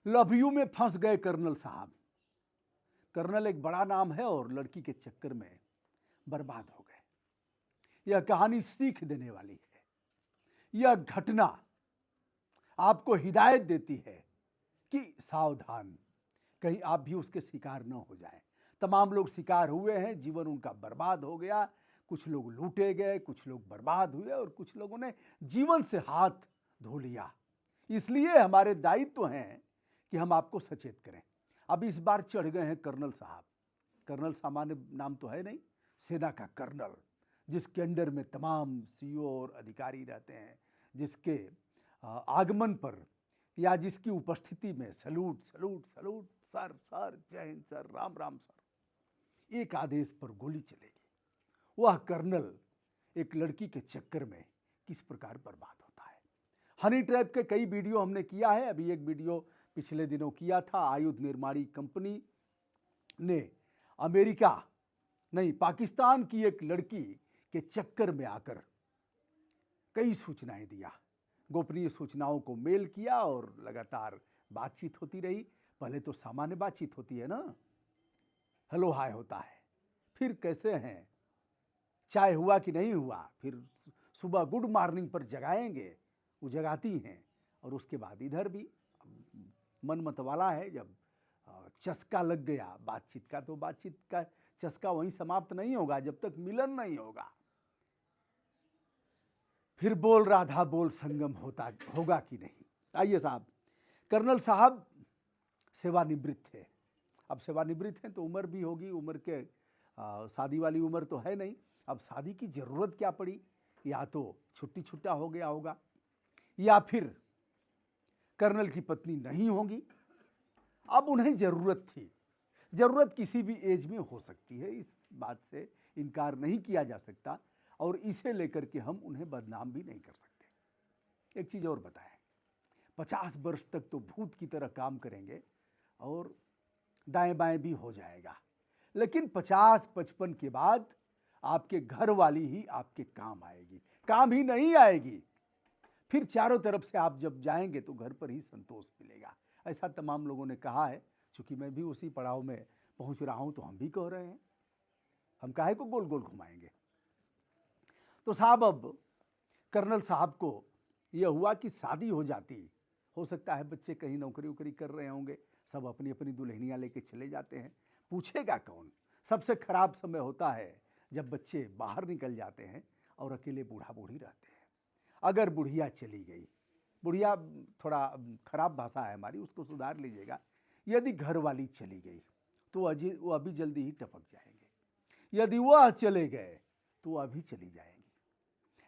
Love you में फंस गए कर्नल साहब। कर्नल एक बड़ा नाम है और लड़की के चक्कर में बर्बाद हो गए। यह कहानी सीख देने वाली है। यह घटना आपको हिदायत देती है कि सावधान, कहीं आप भी उसके शिकार न हो जाएं। तमाम लोग शिकार हुए हैं, जीवन उनका बर्बाद हो गया। कुछ लोग लूटे गए, कुछ लोग बर्बाद हुए और कुछ लोगों ने जीवन से हाथ धो लिया। इसलिए हमारे दायित्व हैं कि हम आपको सचेत करें। अब इस बार चढ़ गए हैं कर्नल साहब। कर्नल सामान्य नाम तो है नहीं, सेना का कर्नल, जिसके अंडर में तमाम सीईओ और अधिकारी रहते हैं, जिसके आगमन पर या जिसकी उपस्थिति में salute salute salute, sir sir, जय हिंद सर, राम राम सर, एक आदेश पर गोली चलेगी। वह कर्नल एक लड़की के चक्कर में किस प्रकार बर्बाद होता है। हनी ट्रैप के कई वीडियो हमने किया है। अभी एक वीडियो पिछले दिनों किया था। आयुध निर्माणी कंपनी ने अमेरिका नहीं, पाकिस्तान की एक लड़की के चक्कर में आकर कई सूचनाएं दिया। गोपनीय सूचनाओं को मेल किया और लगातार बातचीत होती रही। पहले तो सामान्य बातचीत होती है ना, हेलो हाय होता है, फिर कैसे हैं, चाय हुआ कि नहीं हुआ, फिर सुबह गुड मॉर्निंग पर जगाएंगे, वो जगाती हैं। और उसके बाद इधर भी मन मतवाला है। जब चस्का लग गया बातचीत का, तो बातचीत का चस्का वहीं समाप्त नहीं होगा जब तक मिलन नहीं होगा। फिर बोल राधा बोल संगम होगा कि नहीं। आइए साहब, कर्नल साहब सेवानिवृत्त थे। अब सेवानिवृत्त हैं तो उम्र भी होगी, उम्र के शादी वाली उम्र तो है नहीं। अब शादी की ज़रूरत क्या पड़ी, या तो छुट्टी छुट्टा हो गया होगा, या फिर कर्नल की पत्नी नहीं होगी। अब उन्हें ज़रूरत थी। ज़रूरत किसी भी एज में हो सकती है, इस बात से इनकार नहीं किया जा सकता, और इसे लेकर के हम उन्हें बदनाम भी नहीं कर सकते। एक चीज़ और बताएं, 50 वर्ष तक तो भूत की तरह काम करेंगे और दाएं बाएं भी हो जाएगा, लेकिन 50-55 के बाद आपके घर वाली ही आपके काम आएगी, काम ही नहीं आएगी। फिर चारों तरफ से आप जब जाएंगे तो घर पर ही संतोष मिलेगा। ऐसा तमाम लोगों ने कहा है। चूंकि मैं भी उसी पड़ाव में पहुंच रहा हूं तो हम भी कह रहे हैं, हम काहे को गोल गोल घुमाएंगे। तो साहब, अब कर्नल साहब को यह हुआ कि शादी हो जाती, हो सकता है बच्चे कहीं नौकरी वोकरी कर रहे होंगे, सब अपनी अपनी दुल्हनियाँ लेके चले जाते हैं, पूछेगा कौन। सबसे खराब समय होता है जब बच्चे बाहर निकल जाते हैं और अकेले बूढ़ा बूढ़ी रहते हैं। अगर बुढ़िया चली गई, बुढ़िया थोड़ा खराब भाषा है हमारी, उसको सुधार लीजिएगा, यदि घर वाली चली गई तो वो अभी जल्दी ही टपक जाएंगे। यदि वह चले गए तो अभी चली जाएंगी।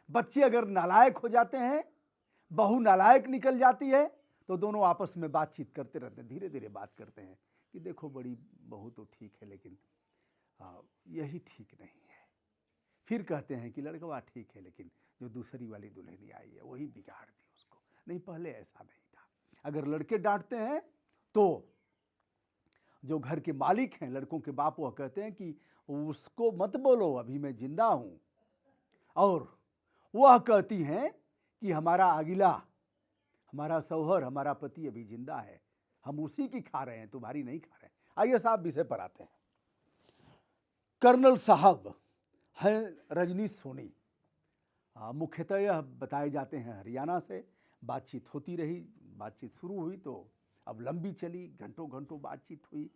बच्चे अगर नालायक हो जाते हैं, बहू नालायक निकल जाती है, तो दोनों आपस में बातचीत करते रहते हैं, धीरे धीरे बात करते हैं कि देखो बड़ी बहू तो ठीक है, लेकिन यही ठीक नहीं है। फिर कहते हैं कि लड़का ठीक है, लेकिन जो दूसरी वाली दुल्हनी आई है वही बिगाड़ दी उसको। नहीं, पहले ऐसा नहीं था। अगर लड़के डांटते हैं तो जो घर के मालिक हैं, लड़कों के बाप, वह कहते हैं कि उसको मत बोलो, अभी मैं जिंदा हूं। और वह कहती हैं कि हमारा अगिला, हमारा शौहर, हमारा पति अभी जिंदा है, हम उसी की खा रहे हैं, तुम्हारी नहीं खा रहे हैं। आइए साहब विषय पर आते हैं। कर्नल साहब हैं रजनीश सोनी, मुख्यतः यह बताए जाते हैं हरियाणा से। बातचीत होती रही, बातचीत शुरू हुई तो अब लंबी चली, घंटों घंटों बातचीत हुई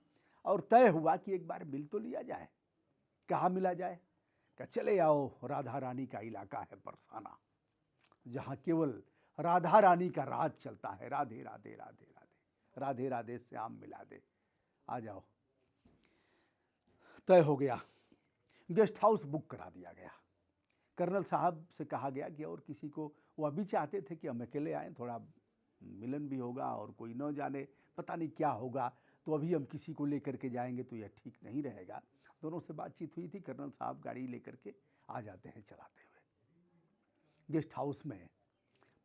और तय हुआ कि एक बार मिल तो लिया जाए। कहाँ मिला जाए? क्या चले आओ, राधा रानी का इलाका है बरसाना, जहाँ केवल राधा रानी का राज चलता है। राधे राधे राधे राधे राधे राधे श्याम मिला दे, आ जाओ। तय हो गया, गेस्ट हाउस बुक करा दिया गया। कर्नल साहब से कहा गया कि और किसी को, वो अभी चाहते थे कि हम अकेले आएँ, थोड़ा मिलन भी होगा और कोई न जाने पता नहीं क्या होगा, तो अभी हम किसी को लेकर के जाएंगे तो यह ठीक नहीं रहेगा। दोनों से बातचीत हुई थी। कर्नल साहब गाड़ी लेकर के आ जाते हैं चलाते हुए। गेस्ट हाउस में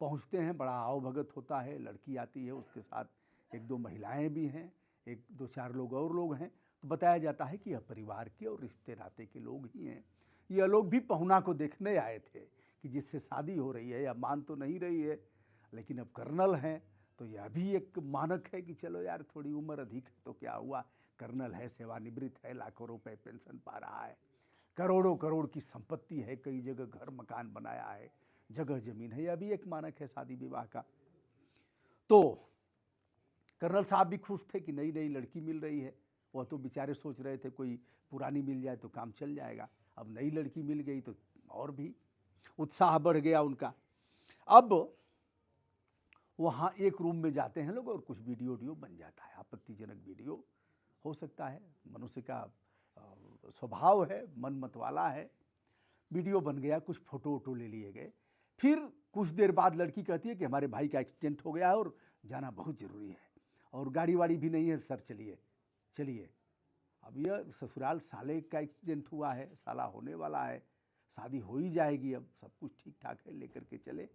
पहुंचते हैं, बड़ा आवभगत होता है। लड़की आती है, उसके साथ एक दो महिलाएं भी हैं, एक दो चार लोग और लोग हैं। तो बताया जाता है कि यह परिवार के और रिश्ते नाते के लोग ही हैं। यह लोग भी पहुना को देखने आए थे कि जिससे शादी हो रही है या मान तो नहीं रही है, लेकिन अब कर्नल हैं तो यह भी एक मानक है कि चलो यार थोड़ी उम्र अधिक है तो क्या हुआ, कर्नल है, सेवानिवृत्त है, लाखों रुपए पेंशन पा रहा है, करोड़ों करोड़ की संपत्ति है, कई जगह घर मकान बनाया है, जगह जमीन है, यह भी एक मानक है शादी विवाह का। तो कर्नल साहब भी खुश थे कि नई नई लड़की मिल रही है। वह तो बेचारे सोच रहे थे कोई पुरानी मिल जाए तो काम चल जाएगा, अब नई लड़की मिल गई तो और भी उत्साह बढ़ गया उनका। अब वहाँ एक रूम में जाते हैं लोग और कुछ वीडियो बन जाता है, आपत्तिजनक वीडियो हो सकता है, मनुष्य का स्वभाव है, मन मत वाला है। वीडियो बन गया, कुछ फोटो वोटो ले लिए गए। फिर कुछ देर बाद लड़की कहती है कि हमारे भाई का एक्सीडेंट हो गया है और जाना बहुत ज़रूरी है और गाड़ी वाड़ी भी नहीं है सर, चलिए चलिए। अब यह ससुराल साले का एक्सीडेंट हुआ है, साला होने वाला है, शादी हो ही जाएगी, अब सब कुछ ठीक ठाक है, लेकर के चले।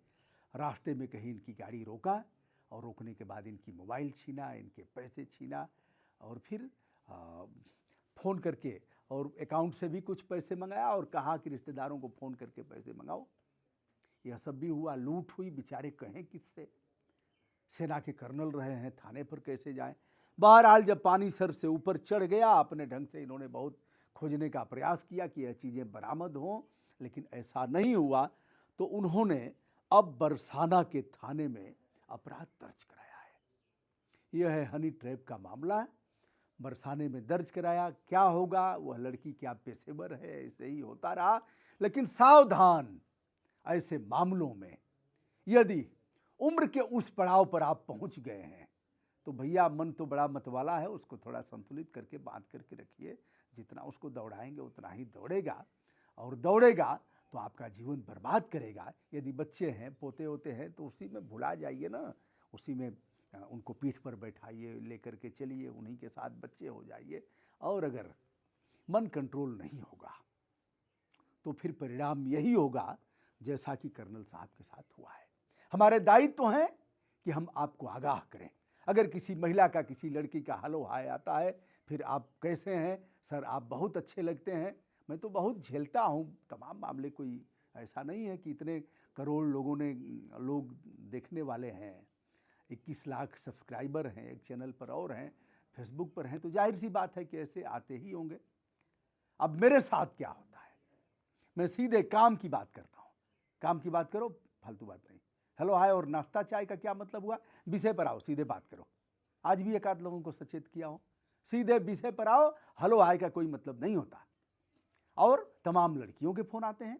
रास्ते में कहीं इनकी गाड़ी रोका और रोकने के बाद इनकी मोबाइल छीना, इनके पैसे छीना और फिर फ़ोन करके और अकाउंट से भी कुछ पैसे मंगाया और कहा कि रिश्तेदारों को फ़ोन करके पैसे मंगाओ। यह सब भी हुआ, लूट हुई, बेचारे कहें किससे, सेना के कर्नल रहे हैं, थाने पर कैसे जाएं। बहरहाल जब पानी सर से ऊपर चढ़ गया, अपने ढंग से इन्होंने बहुत खोजने का प्रयास किया कि यह चीज़ें बरामद हों, लेकिन ऐसा नहीं हुआ। तो उन्होंने अब बरसाना के थाने में अपराध दर्ज कराया है। यह है हनी ट्रैप का मामला, बरसाने में दर्ज कराया। क्या होगा, वह लड़की क्या पेशेवर है, ऐसे ही होता रहा। लेकिन सावधान, ऐसे मामलों में यदि उम्र के उस पड़ाव पर आप पहुंच गए हैं तो भैया मन तो बड़ा मतवाला है, उसको थोड़ा संतुलित करके बांध करके रखिए। जितना उसको दौड़ाएंगे उतना ही दौड़ेगा और दौड़ेगा तो आपका जीवन बर्बाद करेगा। यदि बच्चे हैं, पोते होते हैं तो उसी में भुला जाइए ना, उसी में उनको पीठ पर बैठाइए, लेकर के चलिए, उन्हीं के साथ बच्चे हो जाइए। और अगर मन कंट्रोल नहीं होगा तो फिर परिणाम यही होगा जैसा कि कर्नल साहब के साथ हुआ है। हमारे दायित्व हैं कि हम आपको आगाह करें। अगर किसी महिला का, किसी लड़की का हेलो हाय आता है, फिर आप कैसे हैं सर, आप बहुत अच्छे लगते हैं, मैं तो बहुत झेलता हूँ तमाम मामले, कोई ऐसा नहीं है कि इतने करोड़ लोग देखने वाले हैं, 21 लाख सब्सक्राइबर हैं एक चैनल पर और हैं, फेसबुक पर हैं, तो जाहिर सी बात है कि ऐसे आते ही होंगे। अब मेरे साथ क्या होता है, मैं सीधे काम की बात करता हूँ। काम की बात करो, फालतू बात नहीं। हेलो हाय और नाश्ता चाय का क्या मतलब हुआ, विषय पर आओ, सीधे बात करो। आज भी एक आध लोगों को सचेत किया हो, सीधे विषय पर आओ, हेलो हाय का कोई मतलब नहीं होता। और तमाम लड़कियों के फोन आते हैं,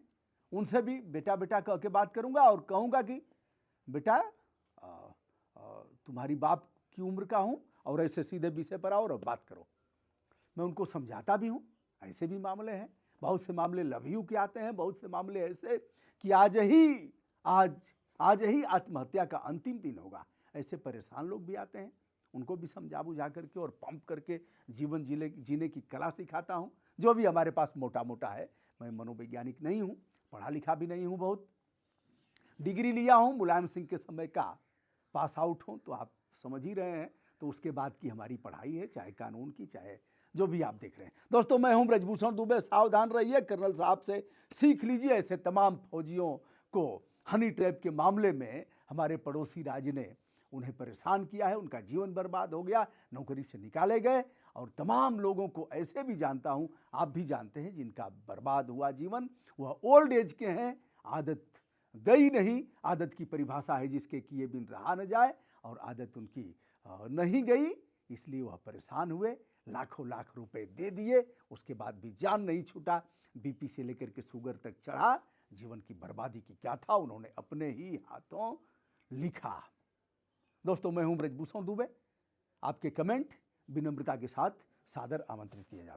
उनसे भी बेटा बेटा कह के बात करूंगा और कहूंगा कि बेटा तुम्हारी बाप की उम्र का हूं, और ऐसे सीधे विषय पर आओ और बात करो। मैं उनको समझाता भी हूं। ऐसे भी मामले हैं, बहुत से मामले लव यू के आते हैं, बहुत से मामले ऐसे कि आज ही आत्महत्या का अंतिम दिन होगा। ऐसे परेशान लोग भी आते हैं, उनको भी समझा बुझा करके और पंप करके जीवन जीने की कला सिखाता हूँ। जो भी हमारे पास मोटा मोटा है, मैं मनोवैज्ञानिक नहीं हूँ, पढ़ा लिखा भी नहीं हूँ, बहुत डिग्री लिया हूँ, मुलायम सिंह के समय का पास आउट हूँ, तो आप समझ ही रहे हैं। तो उसके बाद की हमारी पढ़ाई है, चाहे कानून की, चाहे जो भी आप देख रहे हैं। दोस्तों, मैं हूं ब्रजभूषण दुबे, सावधान रहिए, कर्नल साहब से सीख लीजिए। ऐसे तमाम फौजियों को हनी ट्रैप के मामले में हमारे पड़ोसी राज्य ने उन्हें परेशान किया है, उनका जीवन बर्बाद हो गया, नौकरी से निकाले गए। और तमाम लोगों को ऐसे भी जानता हूं, आप भी जानते हैं, जिनका बर्बाद हुआ जीवन, वह ओल्ड एज के हैं, आदत गई नहीं। आदत की परिभाषा है जिसके किए बिन रहा न जाए, और आदत उनकी नहीं गई, इसलिए वह परेशान हुए, लाखों लाख रुपए दे दिए, उसके बाद भी जान नहीं छूटा, बीपी से लेकर के शुगर तक चढ़ा। जीवन की बर्बादी की क्या था, उन्होंने अपने ही हाथों लिखा। दोस्तों, मैं हूं ब्रजभूषण दुबे, आपके कमेंट विनम्रता के साथ सादर आमंत्रित किए जाते हैं।